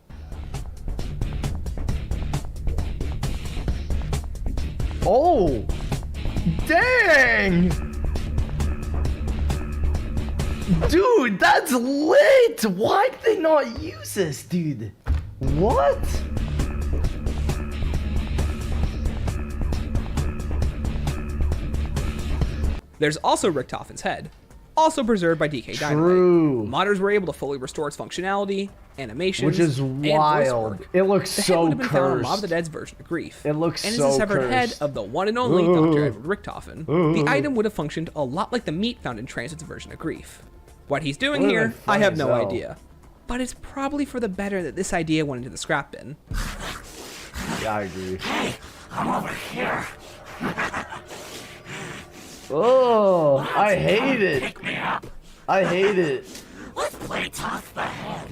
Oh! Dang! Dude, that's lit! Why did they not use this, dude? What? There's also Richtofen's head, also preserved by DK True. Dynamite. Modders were able to fully restore its functionality, animations, Which is and voice wild. work. It looks The head so would have been found on cursed. Mob of the Dead's version of Grief. It looks and so is the severed head cursed. of the one and only Dr. Edward Richtofen. The item would have functioned a lot like the meat found in Transit's version of Grief. What he's doing Would've here, been fun I have as no hell. idea. But it's probably for the better that this idea went into the scrap bin. Yeah, I agree. Hey, I'm over here. Oh, I hate it. Pick me up. I hate it. Let's play toss the head.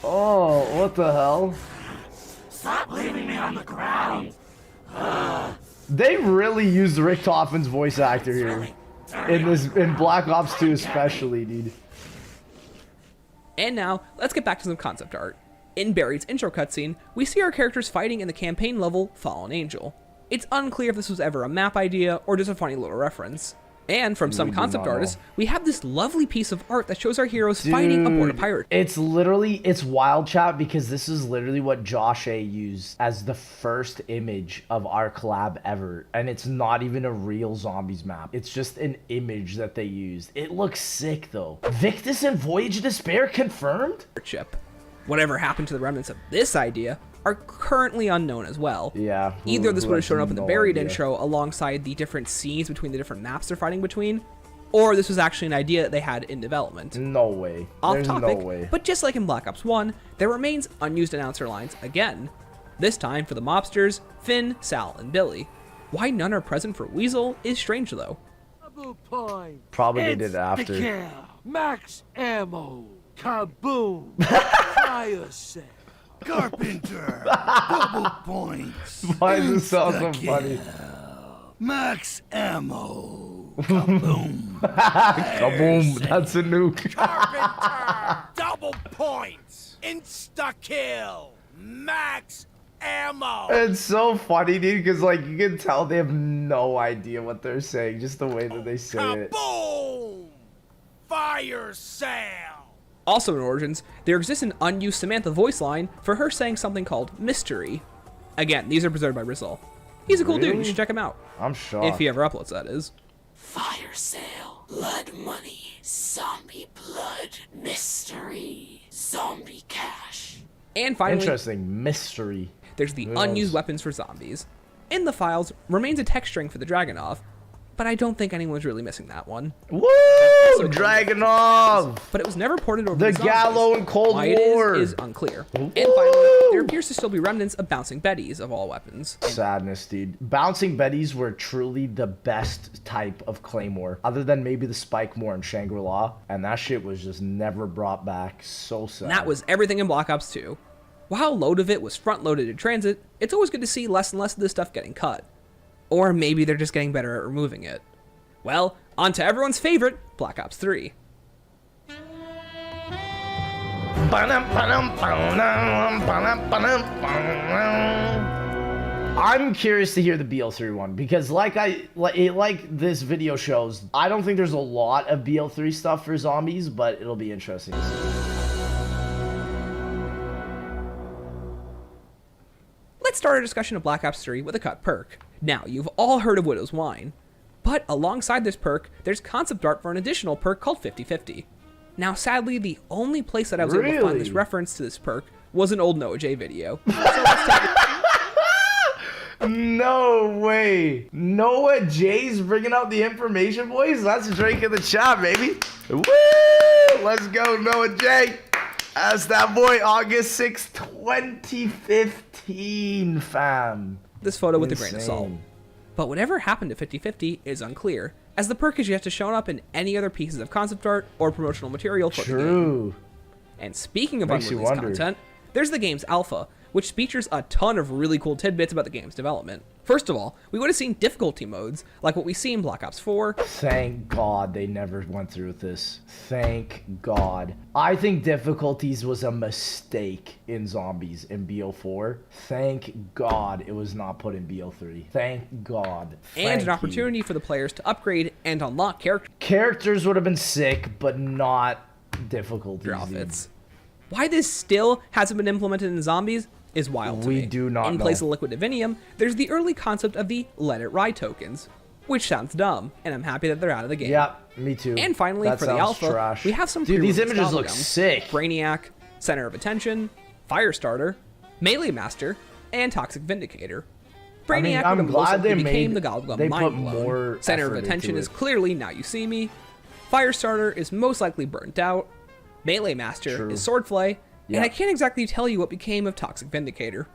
Oh, what the hell? Stop leaving me on the ground. They really used Rick Toffin's voice actor here. In Black Ops 2 especially, dude. And now, let's get back to some concept art. In Barry's intro cutscene, we see our characters fighting in the campaign level Fallen Angel. It's unclear if this was ever a map idea or just a funny little reference. And from some concept artists, we have this lovely piece of art that shows our heroes fighting aboard a pirate. It's wild, chat, because this is literally what Josh A used as the first image of our collab ever. And it's not even a real zombies map. It's just an image that they used. It looks sick, though. Victus and Voyage of Despair confirmed? Chip. Whatever happened to the remnants of this idea are currently unknown as well. Yeah. Either this would have shown up in the buried intro alongside the different scenes between the different maps they're fighting between, or this was actually an idea that they had in development. No way. Off topic, but just like in Black Ops 1, there remains unused announcer lines again. This time for the mobsters, Finn, Sal, and Billy. Why none are present for Weasel is strange though. Probably they did it after. Kill. Max ammo. Kaboom. Fire sale. Carpenter. Double points. Why does this sound so funny? Max ammo. Kaboom. Kaboom. That's a nuke. Carpenter! Double points! Insta-kill! Max ammo! It's so funny, dude, because, like, you can tell they have no idea what they're saying, just the way that they say it. Kaboom! Fire sale! Also in Origins, there exists an unused Samantha voice line for her saying something called Mystery. Again, these are preserved by Rizal. He's a cool dude, you should check him out. I'm shocked. If he ever uploads, that is. Fire sale. Blood money. Zombie blood. Mystery. Zombie cash. And finally, interesting, mystery. There's the unused weapons for zombies. In the files remains a text string for the Dragonov, but I don't think anyone's really missing that one. Woo! Dragonov! But it was never ported over the to Gallo in Cold Why War. It is unclear. And finally, there appears to still be remnants of Bouncing Bettys of all weapons. Sadness, dude. Bouncing Bettys were truly the best type of Claymore, other than maybe the Spikemore in Shangri-La, and that shit was just never brought back. So sad. And that was everything in Black Ops 2. While a load of it was front-loaded in transit, it's always good to see less and less of this stuff getting cut. Or maybe they're just getting better at removing it. Well, on to everyone's favorite, Black Ops 3. I'm curious to hear the BL3 one, because like this video shows, I don't think there's a lot of BL3 stuff for zombies, but it'll be interesting to see. Let's start our discussion of Black Ops 3 with a cut perk. Now, you've all heard of Widow's Wine, but alongside this perk, there's concept art for an additional perk called 50/50. Now, sadly, the only place that I was able to find this reference to this perk was an old Noah J video. So no way. Noah J's bringing out the information, boys. That's Drake in the chat, baby. Woo! Let's go, Noah J. That's that boy, August 6, 2015, fam. This photo with a grain of salt. But whatever happened to 50/50 is unclear, as the perk is yet to show up in any other pieces of concept art or promotional material for the game. And speaking of unreleased content, there's the game's alpha, which features a ton of really cool tidbits about the game's development. First of all, we would have seen difficulty modes, like what we see in Black Ops 4. Thank God they never went through with this. Thank God. I think difficulties was a mistake in Zombies in BO4. Thank God it was not put in BO3. Thank God. And an opportunity for the players to upgrade and unlock characters. Characters would have been sick, but not difficulties. Outfits. Why this still hasn't been implemented in Zombies is wild to me. We do not know. In place of Liquid Divinium, there's the early concept of the Let It Ride tokens, which sounds dumb, and I'm happy that they're out of the game. Yeah, me too. And finally, for the alpha, we have some Dude, these images look sick. Brainiac, Center of Attention, Firestarter, Melee Master, and Toxic Vindicator. Brainiac I'm would have most glad likely they became the Goblin Mind Blown. Center of Attention is clearly Now You See Me. Firestarter is most likely Burnt Out. Melee Master is Swordflay. And I can't exactly tell you what became of Toxic Vindicator.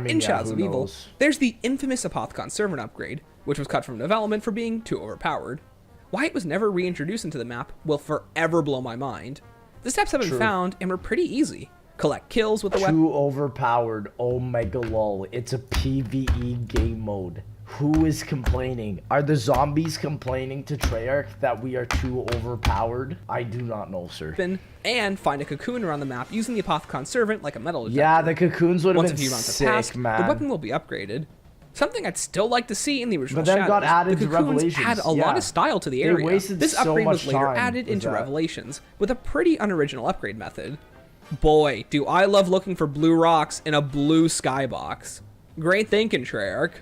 In Shadows of Evil, there's the infamous Apothicon servant upgrade, which was cut from development for being too overpowered. Why it was never reintroduced into the map will forever blow my mind. The steps have been found and were pretty easy. collect kills with the weapon. Too overpowered. Omega lol. It's a PvE game mode. Who is complaining? Are the zombies complaining to Treyarch that we are too overpowered? I do not know, sir. And find a cocoon around the map using the Apothecon servant like a metal detector. Yeah, the cocoons would have been Once a few rounds sick, have passed, man. the weapon will be upgraded. Something I'd still like to see in the original But then Shadows. got added the to cocoons Revelations. add a lot of style to the They area. wasted This so upgrade was much later time added with into that. Revelations with a pretty unoriginal upgrade method. Boy, do I love looking for blue rocks in a blue skybox. Great thinking, Treyarch.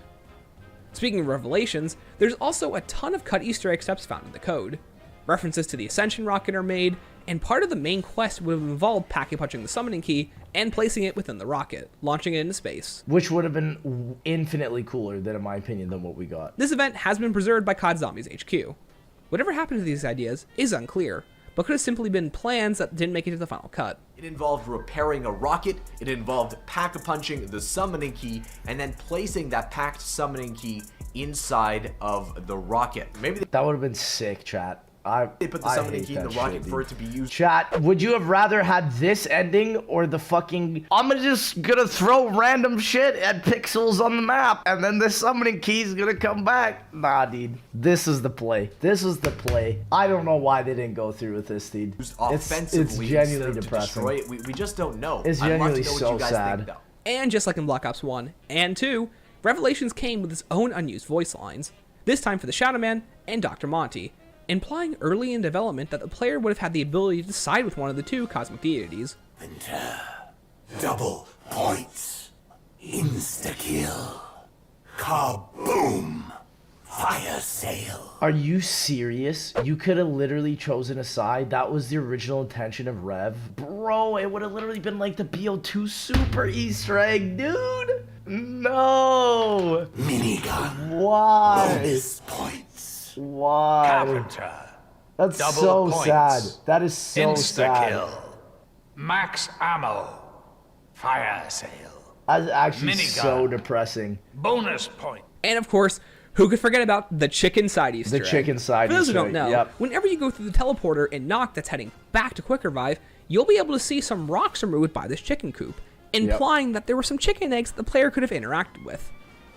Speaking of Revelations, there's also a ton of cut Easter egg steps found in the code. References to the Ascension rocket are made, and part of the main quest would have involved packet-punching the summoning key and placing it within the rocket, launching it into space. Which would have been infinitely cooler, than, in my opinion, than what we got. This event has been preserved by COD Zombies HQ. Whatever happened to these ideas is unclear, but could have simply been plans that didn't make it to the final cut. It involved repairing a rocket, it involved pack-a-punching the summoning key, and then placing that packed summoning key inside of the rocket. Maybe that would have been sick, chat. They put the summoning key in the rocket for it to be used. Chat, would you have rather had this ending or the fucking I'm just gonna throw random shit at pixels on the map and then the summoning key's gonna come back? Nah, dude. This is the play. This is the play. I don't know why they didn't go through with this, dude. Offensively, it's genuinely depressing. To destroy it. We just don't know. It's genuinely so sad. Think, and just like in Black Ops 1 and 2, Revelations came with its own unused voice lines, this time for the Shadow Man and Dr. Monty, implying early in development that the player would have had the ability to side with one of the two cosmic deities. Winter. Double points. Insta-kill. Kaboom. Fire sale. Are you serious? You could have literally chosen a side. That was the original intention of Rev. Bro, it would have literally been like the BO2 super Easter egg, dude. No. Minigun. Why? Bonus points. Why? Carpenter. That's Double so points. sad. That is so sad. Insta-kill. Max ammo. Fire sale. That's actually Minigun. so depressing. Bonus point. And of course, who could forget about the chicken side Easter egg? The chicken side For those who Easter don't egg, know, yep. whenever you go through the teleporter in Noct that's heading back to Quick Revive, you'll be able to see some rocks removed by this chicken coop, implying that there were some chicken eggs that the player could have interacted with.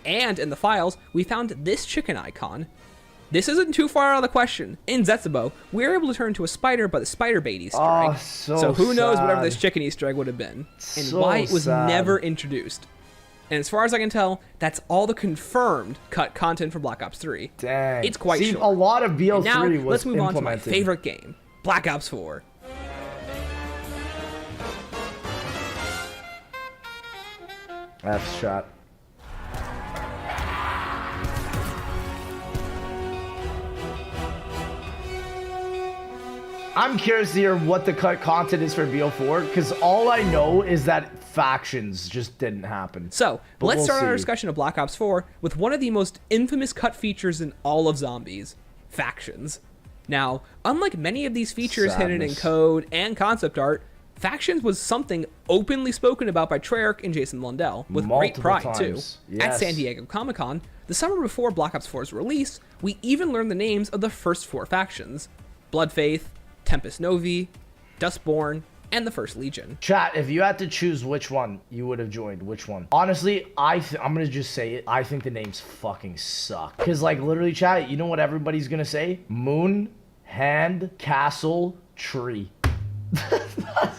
And in the files, we found this chicken icon. This isn't too far out of the question. In Zetsubo, we were able to turn into a spider by the spider bait Easter egg. So who knows sad. whatever this chicken Easter egg would have been, and So why it was sad. never introduced. And as far as I can tell, that's all the confirmed cut content for Black Ops 3. Dang. It's quite See, short. a lot of BO3 And now, was let's move on to my implemented. favorite game, Black Ops 4. F shot. I'm curious to hear what the cut content is for BO4, because all I know is that factions just didn't happen. So, But let's we'll start our see. discussion of Black Ops 4 with one of the most infamous cut features in all of Zombies, factions. Now, unlike many of these features hidden in Sadness. code and concept art, factions was something openly spoken about by Treyarch and Jason Lundell, with great Multiple pride times. too. At Yes. San Diego Comic-Con, the summer before Black Ops 4's release, we even learned the names of the first 4 factions: Bloodfaith, Tempest Novi, Dustborn, and the First Legion. Chat, if you had to choose which one you would have joined, which one? Honestly, I'm gonna just say it. I think the names fucking suck. Cause like literally, chat, you know what everybody's gonna say? Moon, hand, castle, tree.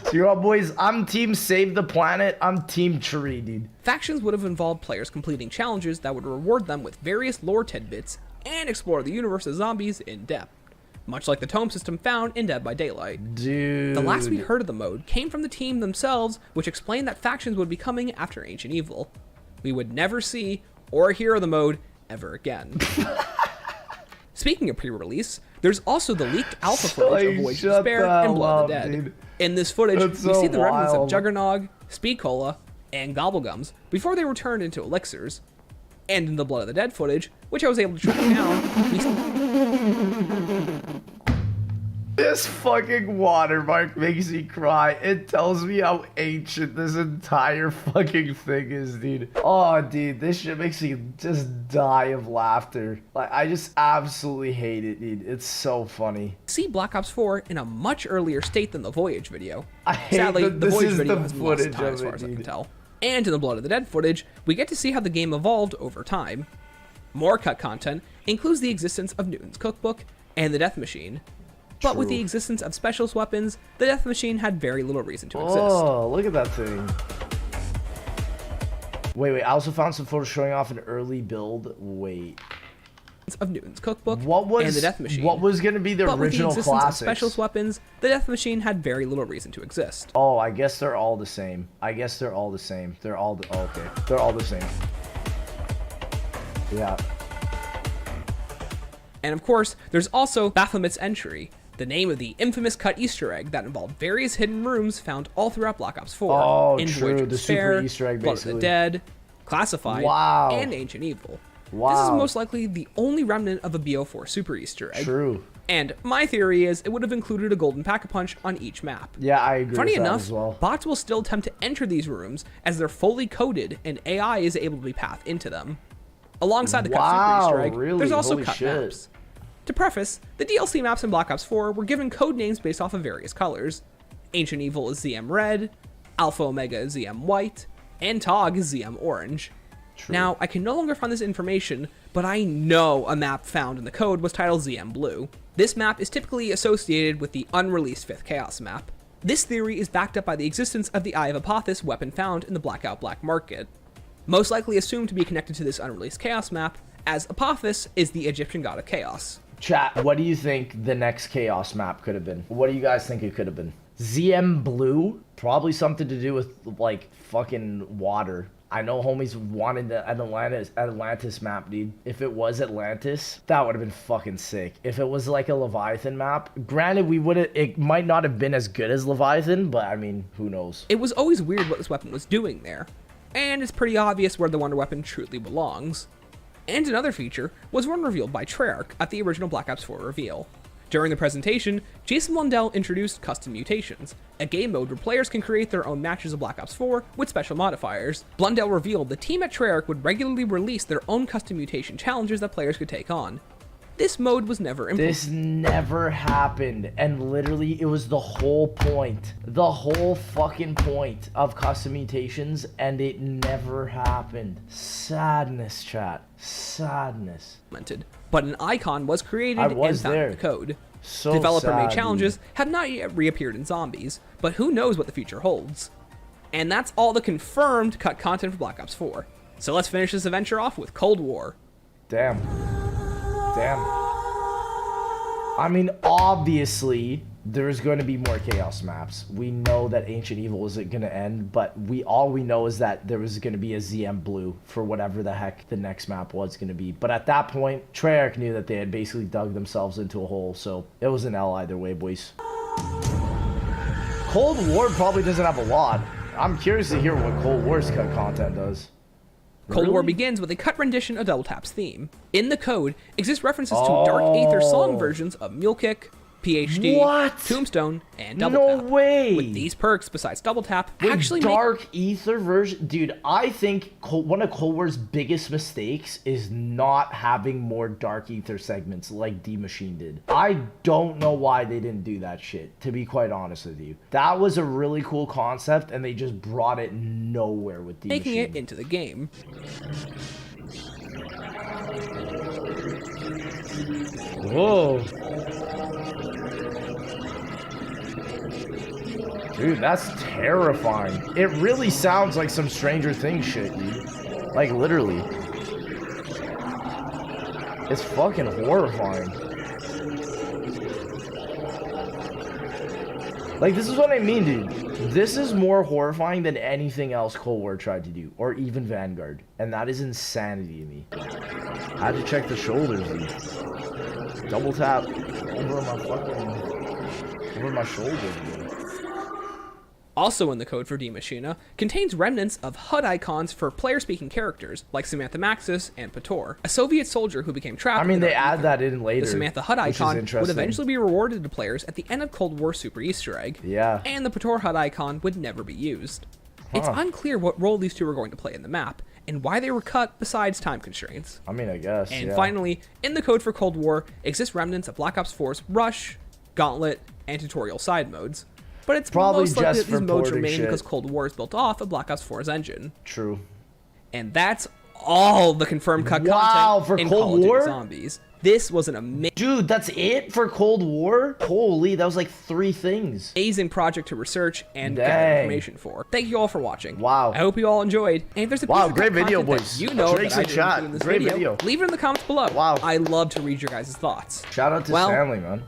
So you all boys, I'm team save the planet. I'm team tree, dude. Factions would have involved players completing challenges that would reward them with various lore tidbits and explore the universe of zombies in depth, much like the tome system found in Dead by Daylight. Dude. The last we heard of the mode came from the team themselves, which explained that factions would be coming after Ancient Evil. We would never see or hear of the mode ever again. Speaking of pre-release, there's also the leaked alpha footage of Voyage of Despair and Blood of the Dead. Dude. In this footage, That's we so see the remnants of wild. Juggernog, Speed Cola, and Gobblegums before they were turned into elixirs. And in the Blood of the Dead footage, which I was able to track down, we This fucking watermark makes me cry. It tells me how ancient this entire fucking thing is, dude. Oh, dude, this shit makes me just die of laughter. Like, I just absolutely hate it, dude. It's so funny. See Black Ops 4 in a much earlier state than the Voyage video. I hate Sadly, that the this Voyage is video the has been lost in footage time of as far it, as I can dude. tell. And in the Blood of the Dead footage, we get to see how the game evolved over time. More cut content includes the existence of Newton's cookbook and the Death Machine. But with the existence of specialist weapons, the Death Machine had very little reason to exist. Oh, look at that thing. Wait, I also found some photos showing off an early build. Wait. Of Newton's cookbook and the Death Machine. What was going to be the but original with the existence classics? of specialist weapons, the Death Machine had very little reason to exist. Oh, I guess they're all the same. They're all the same. Okay. They're all the same. Yeah. And of course, there's also Baphomet's Entry, the name of the infamous cut Easter egg that involved various hidden rooms found all throughout Black Ops 4. Oh, in true. Voyage of The Despair, super Easter egg, Blood of basically. the Dead, Classified, Wow. and Ancient Evil. Wow. This is most likely the only remnant of a BO4 super Easter egg. True. And my theory is it would have included a golden pack-a-punch on each map. Yeah, I agree Funny with that enough, as well. bots will still attempt to enter these rooms as they're fully coded and AI is able to be pathed into them. Alongside the cut super Easter egg, really? there's also Holy cut shit. maps. To preface, the DLC maps in Black Ops 4 were given code names based off of various colors. Ancient Evil is ZM Red, Alpha Omega is ZM White, and TOG is ZM Orange. True. Now, I can no longer find this information, but I know a map found in the code was titled ZM Blue. This map is typically associated with the unreleased 5th Chaos map. This theory is backed up by the existence of the Eye of Apophis weapon found in the Blackout Black Market. Most likely assumed to be connected to this unreleased Chaos map, as Apophis is the Egyptian god of chaos. Chat, what do you think the next Chaos map could have been? What do you guys think it could have been? ZM Blue? Probably something to do with, like, fucking water. I know homies wanted the Atlantis map, dude. If it was Atlantis, that would have been fucking sick. If it was like a Leviathan map, granted, it might not have been as good as Leviathan, but I mean, who knows? It was always weird what this weapon was doing there, and it's pretty obvious where the Wonder Weapon truly belongs. And another feature was one revealed by Treyarch at the original Black Ops 4 reveal. During the presentation, Jason Blundell introduced Custom Mutations, a game mode where players can create their own matches of Black Ops 4 with special modifiers. Blundell revealed the team at Treyarch would regularly release their own custom mutation challenges that players could take on. This mode was never implemented. This never happened, and literally it was the whole point. The whole fucking point of custom mutations, and it never happened. Sadness, chat. Sadness. But an icon was created and found in the code. So Developer-made sad, challenges dude. have not yet reappeared in Zombies, but who knows what the future holds. And that's all the confirmed cut content for Black Ops 4. So let's finish this adventure off with Cold War. Damn. I mean, obviously, there's going to be more Chaos maps. We know that Ancient Evil isn't going to end, but all we know is that there was going to be a ZM Blue for whatever the heck the next map was going to be. But at that point, Treyarch knew that they had basically dug themselves into a hole, so it was an L either way, boys. Cold War probably doesn't have a lot. I'm curious to hear what Cold War's cut content does. Cold War begins with a cut rendition of Double Tap's theme. In the code exist references to Dark Aether song versions of Mule Kick, PhD, Tombstone, and Double Tap. No way! With these perks, besides Double Tap, actually Dark Aether version? Dude, I think one of Cold War's biggest mistakes is not having more Dark Aether segments like D Machine did. I don't know why they didn't do that shit, to be quite honest with you. That was a really cool concept, and they just brought it nowhere with D Machine. making it into the game. Whoa. Dude, that's terrifying. It really sounds like some Stranger Things shit, dude. Like, literally. It's fucking horrifying. Like, this is what I mean, dude. This is more horrifying than anything else Cold War tried to do, or even Vanguard. And that is insanity to me. I had to check the shoulders, dude. Double tap over my shoulder, dude. Also in the code for D Machina, contains remnants of HUD icons for player-speaking characters like Samantha Maxis and Pator, a Soviet soldier who became trapped. I mean, in they add that in later. The Samantha HUD which is icon would interesting. eventually be rewarded to players at the end of Cold War Super Easter Egg. Yeah. And the Pator HUD icon would never be used. It's unclear what role these two were going to play in the map, and why they were cut besides time constraints. I mean, I guess. And yeah. finally, in the code for Cold War, exist remnants of Black Ops 4's Rush, Gauntlet, and Tutorial side modes. But it's Probably most likely just that these for modes porting remain shit. because Cold War is built off of Black Ops 4's engine. True. And that's all the confirmed cut Wow, content for in Cold Call of Duty War? Zombies. This was an Dude, that's it for Cold War? Holy, that was like 3 things. amazing project to research and gather Dang. information for. Thank you all for watching. Wow. I hope you all enjoyed. And if there's a piece Wow, of great cut video, content boys. that you know Drake's that I in didn't chat. include in this Great video, video. leave it in the comments below. Wow. I love to read your guys' thoughts. Shout out to Well, Stanley, man.